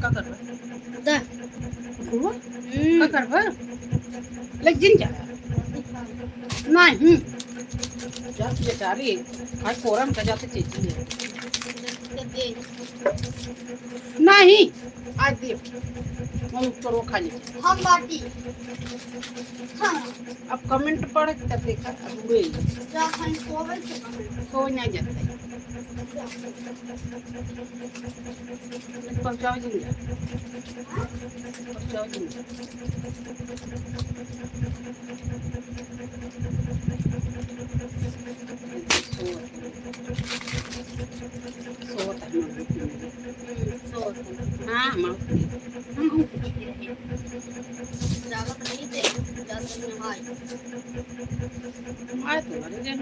का करबा दा कुवा का करबा लग जिन जा नहीं जात बेचारी आज फोरम का जाते चीज नहीं आज दे हम करो खाली हम बाटी हाँ अब कमेंट पढ़ तब देखा अब हुए जा खाली सोवे से कमेंट सो नहीं जाता पहुंचाओ जी पहुंचाओ जी हाँ मैं तो बड़े जन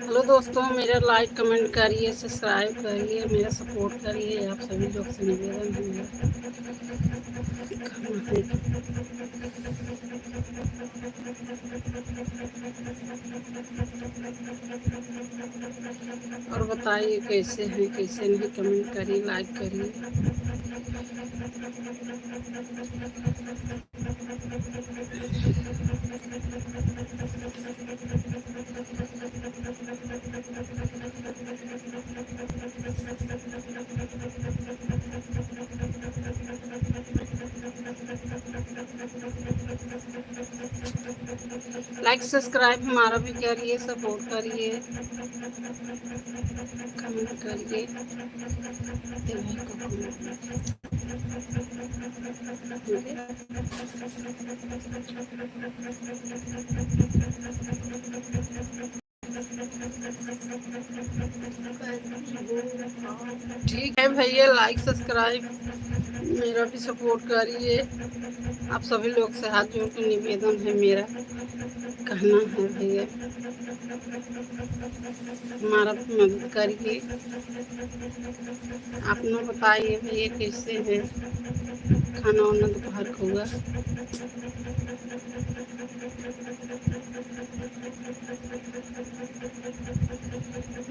हेलो दोस्तों, मेरा लाइक कमेंट करिए, सब्सक्राइब करिए, मेरा सपोर्ट करिए। आप सभी लोग से निवेदन है और बताइए कैसे हैं कैसे नहीं, कमेंट करिए, लाइक करिए। लाइक सब्सक्राइब हमारा भी करिए, सपोर्ट करिए, कमेंट करिए। ठीक है भैया, लाइक सब्सक्राइब मेरा भी सपोर्ट करिए। आप सभी लोग से हाथ जोड़ के निवेदन है मेरा, कहना है भैया हमारा भी मदद करिए। आप लोग बताइए भैया कैसे है, खाना वाना दोपहर का हुआ।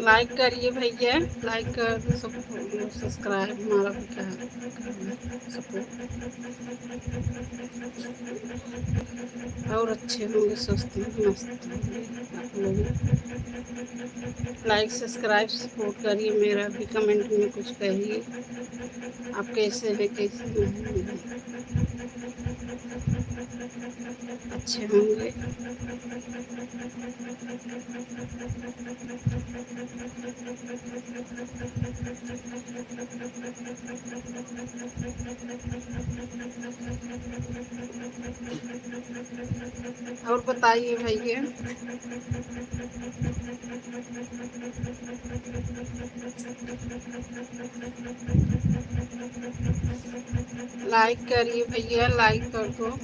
लाइक करिए भैया, लाइक कर दो, सब्सक्राइब हमारा भी क्या सपोर्ट और अच्छे होंगे, स्वस्थ मस्त होंगे आप लोग। लाइक सब्सक्राइब सपोर्ट करिए मेरा भी, कमेंट में कुछ कहिए आप कैसे हैं कैसे नहीं, अच्छे होंगे। और बताइए भैया, लाइक करिए भैया, लाइक कर दो।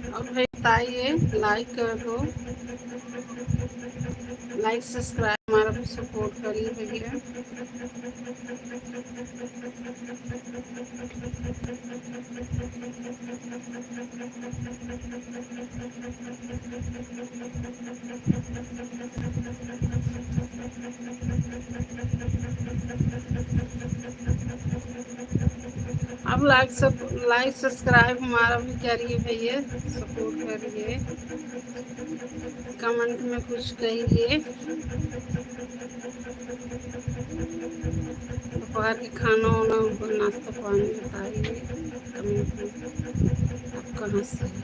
और भाई बताइए, लाइक कर दो, लाइक सब्सक्राइब हमारा भी सपोर्ट करिए भैया। अब लाइक सब्सक्राइब हमारा भी करिए भैया, सपोर्ट करिए, कमेंट में कुछ कहिए। दोपहर के खाना वाना नाश्ता पानी बताइए कमेंट में, आप कहाँ से हैं।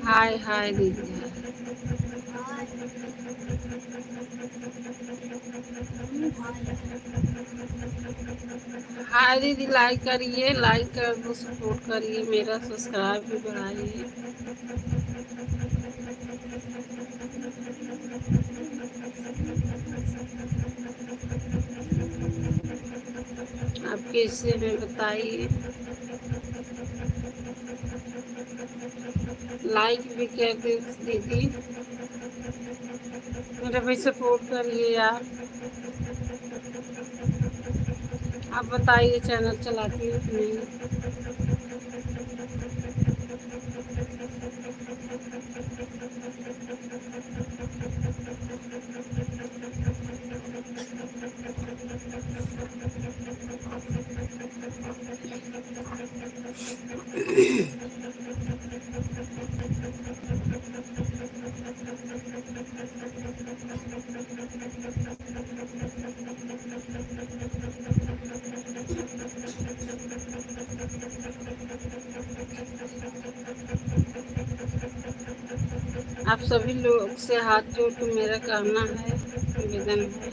हाय हाय दीदी, हाय दीदी, लाइक करिए, लाइक कर दो, सपोर्ट करिए, मेरा सब्सक्राइब भी बढ़ाइए। आप कैसे हैं बताइए, लाइक भी कर दे दीदी, मेरा भी सपोर्ट करिए यार। आप बताइए चैनल चलाती हो कि नहीं। आप सभी लोग से हाथ जोड़ के मेरा कहना है, निवेदन है,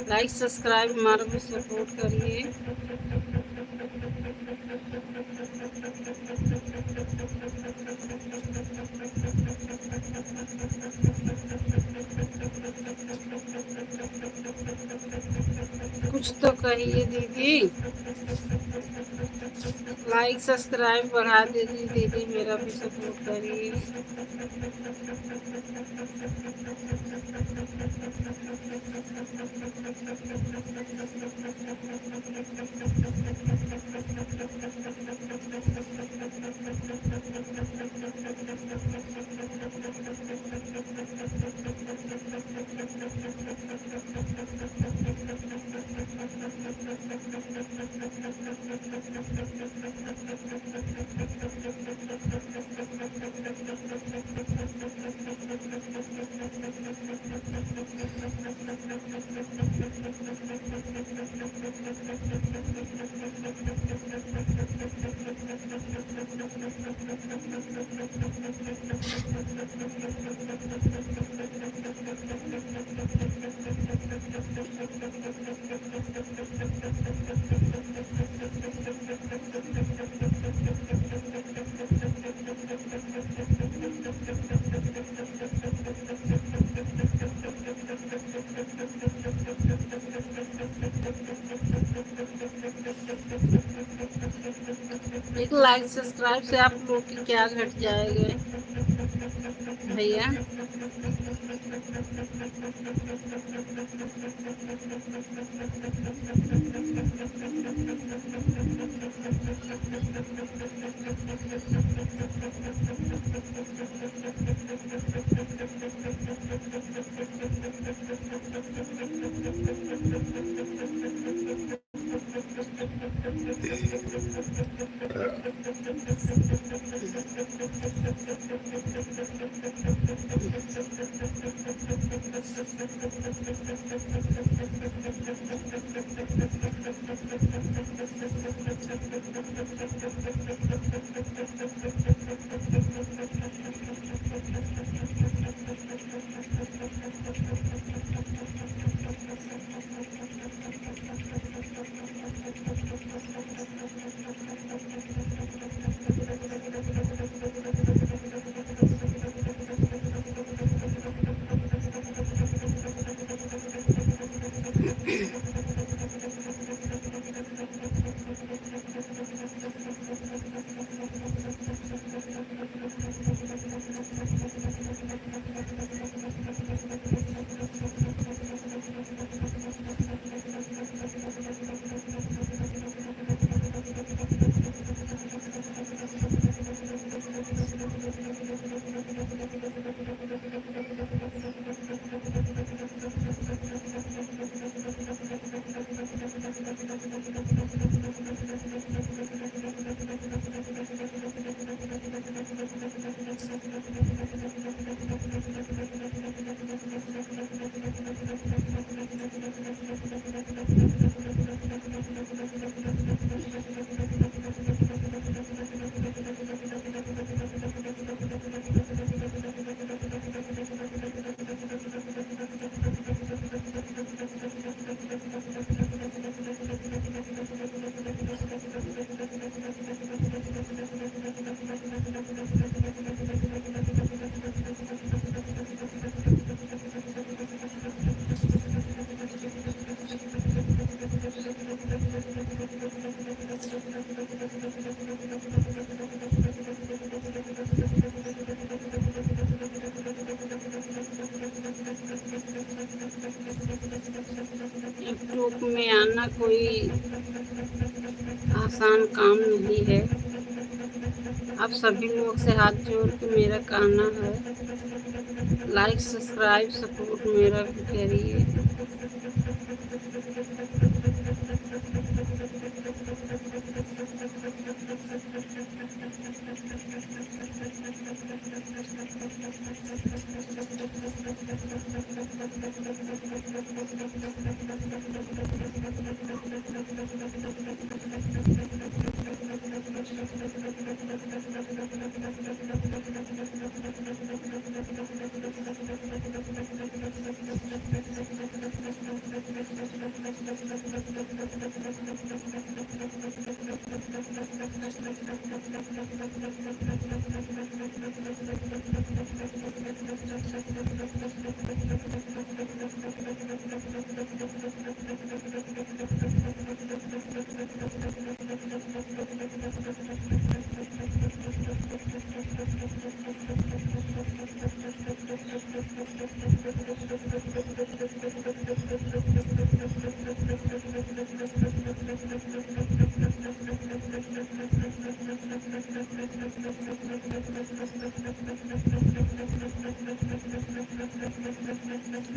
लाइक सब्सक्राइब हमारा भी सपोर्ट करिए। कुछ तो कहिए दीदी, लाइक सब्सक्राइब बढ़ा दीजिए दीदी, मेरा भी सपोर्ट करिए। एक लाइक सब्सक्राइब से आप लोग की क्या घट जाएगा भैया। यूट्यूब में आना कोई आसान काम नहीं है। आप सभी लोग से हाथ जोड़ के मेरा कहना है, लाइक सब्सक्राइब सपोर्ट मेरा भी करिए।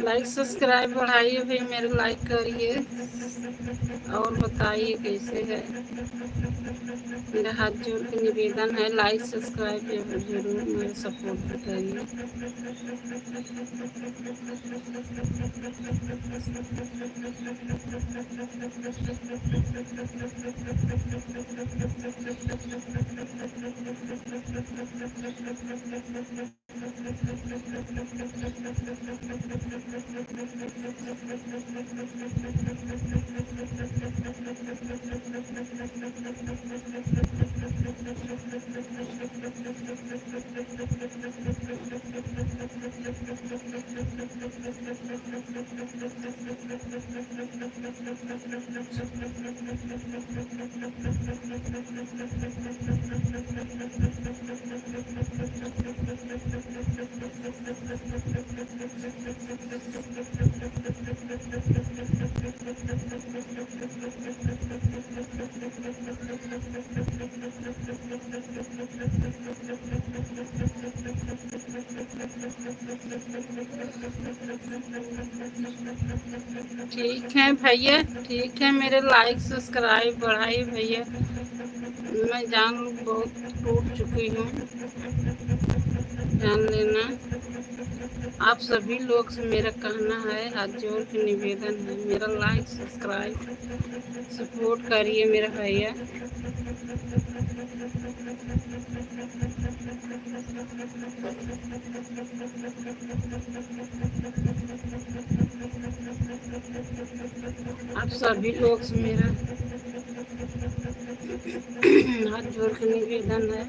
लाइक सब्सक्राइब बढ़ाइए भाई, मेरे लाइक करिए और बताइए कैसे है। मेरा हाथ जोड़ के निवेदन है, लाइक सब्सक्राइब जरूर मेरा सपोर्ट भी करिए। ठीक है भैया, ठीक है, मेरे लाइक सब्सक्राइब बढ़ाइए भैया। मैं जान बहुत टूट चुकी हूँ, जान लेना। आप सभी लोग से मेरा कहना है, हाथ जोड़ के निवेदन है, मेरा लाइक सब्सक्राइब सपोर्ट करिए मेरा भैया। आप सभी लोग से मेरा हाथ जोड़ के निवेदन है।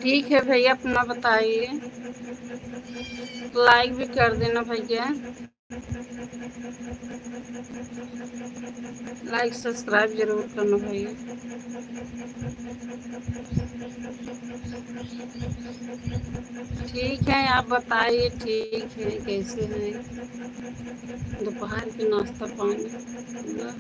ठीक है भैया, अपना बताइए, लाइक भी कर देना भैया, लाइक सब्सक्राइब जरूर करना भैया। ठीक है, आप बताइए, ठीक है, कैसे हैं, दोपहर की नाश्ता पानी हुआ?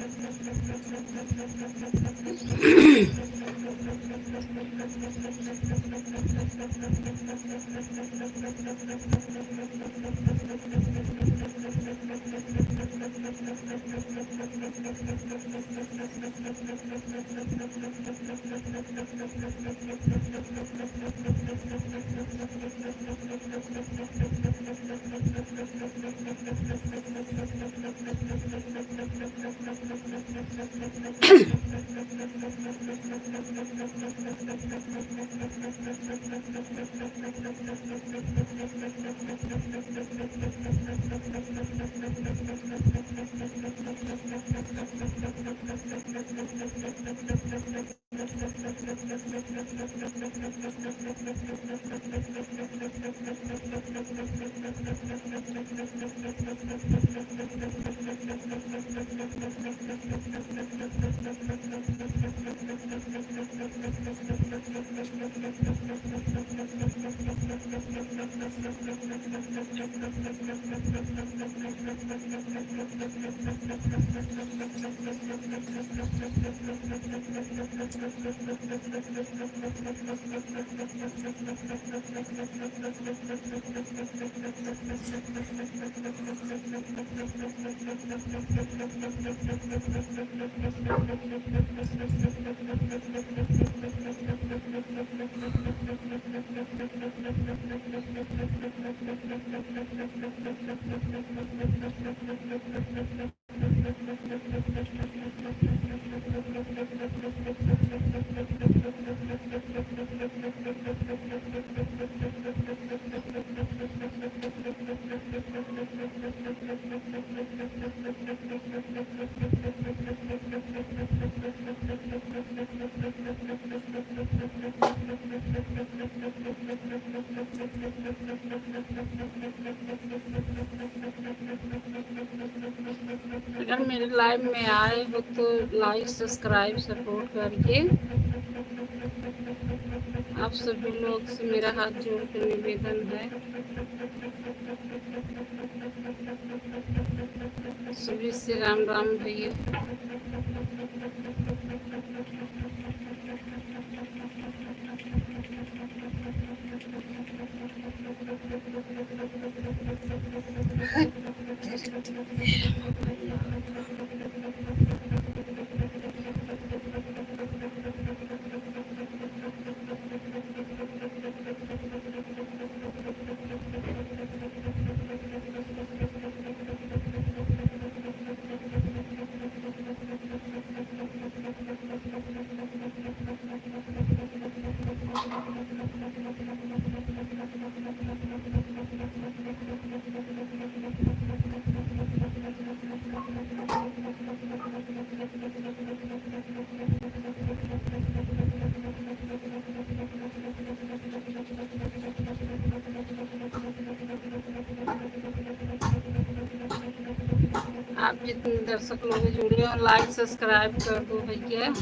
अगर मेरे लाइव में आए हो तो लाइक सब्सक्राइब सपोर्ट करिए। आप सभी लोग से मेरा हाथ जोड़ कर निवेदन है, सभी से राम राम भैया। आप जितने दर्शक लोग जुड़े हो लाइक सब्सक्राइब कर दो भैया।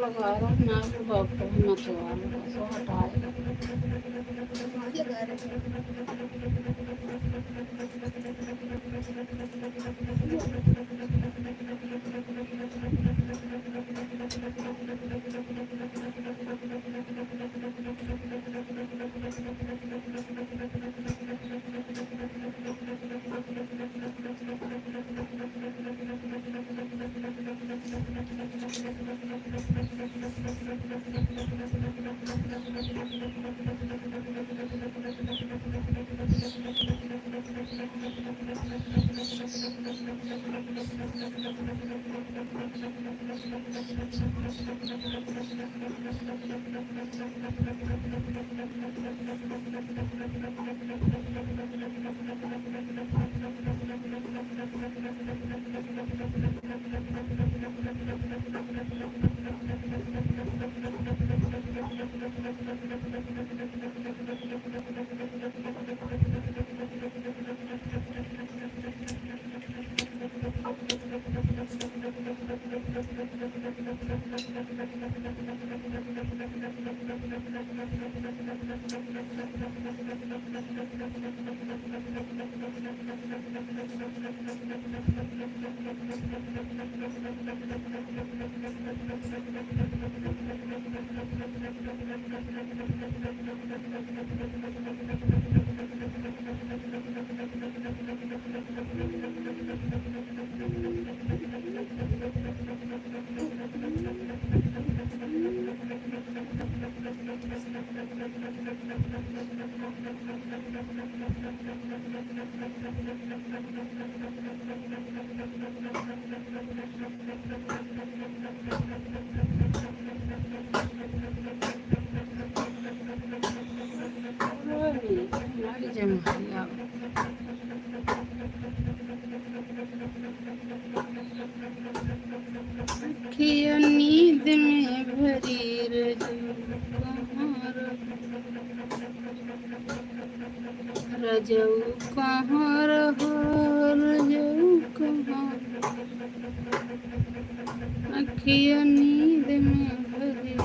लगा रहा है ना तो डॉक्टर ना तो वाला सो हटाएगा लगा हमारी जमहरिया अखिया नींद में भरी रजऊ कहाँ रहो रजऊ कहाँ अखिया नींद में भरी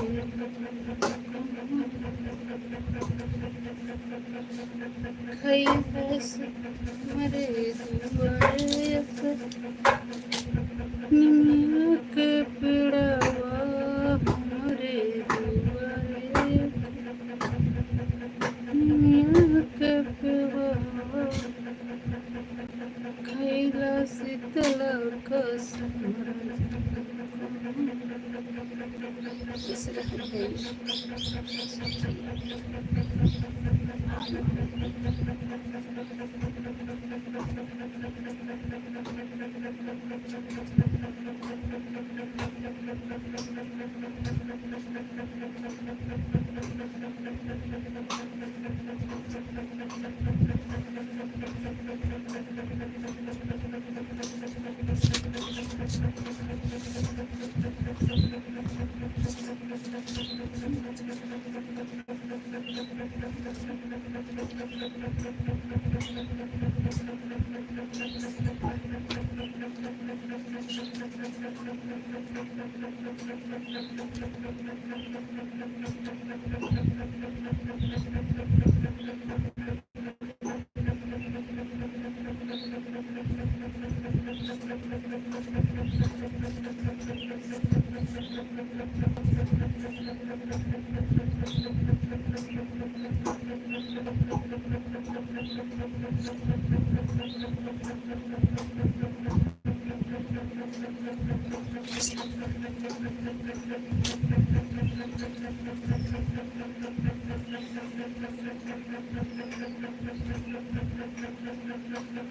खैबस मरे दुआरे निमिया के पेड़वा हमरे दुआरे निमिया के पेड़वा खैला शीतल कसमर इस रह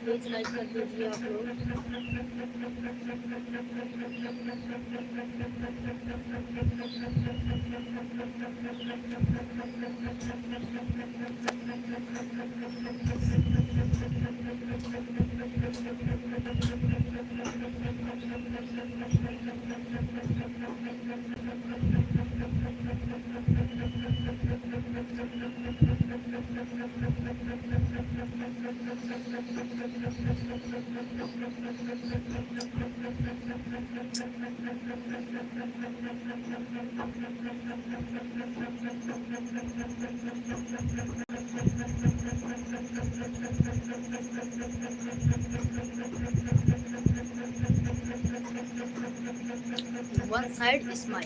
प्लीज लाइक कर दीजिए आप लोग। One side smile,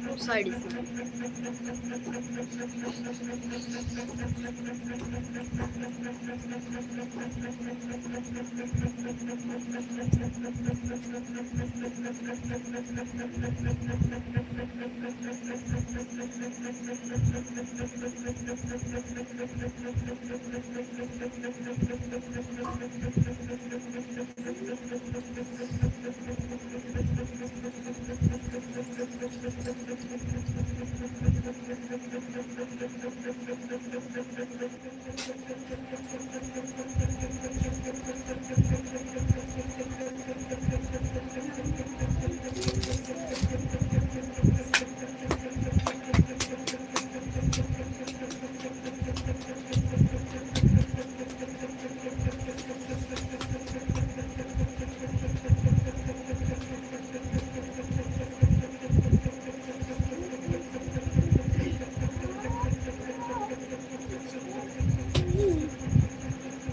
two side smile.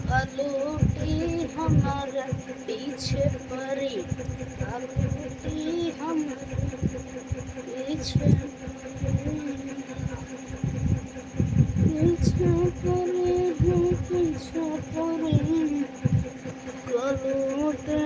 आलूटी हमारा पीछे पड़ी, आलूटी हमारा पीछे पीछे पड़ी है, पीछे पड़ी आलूटी।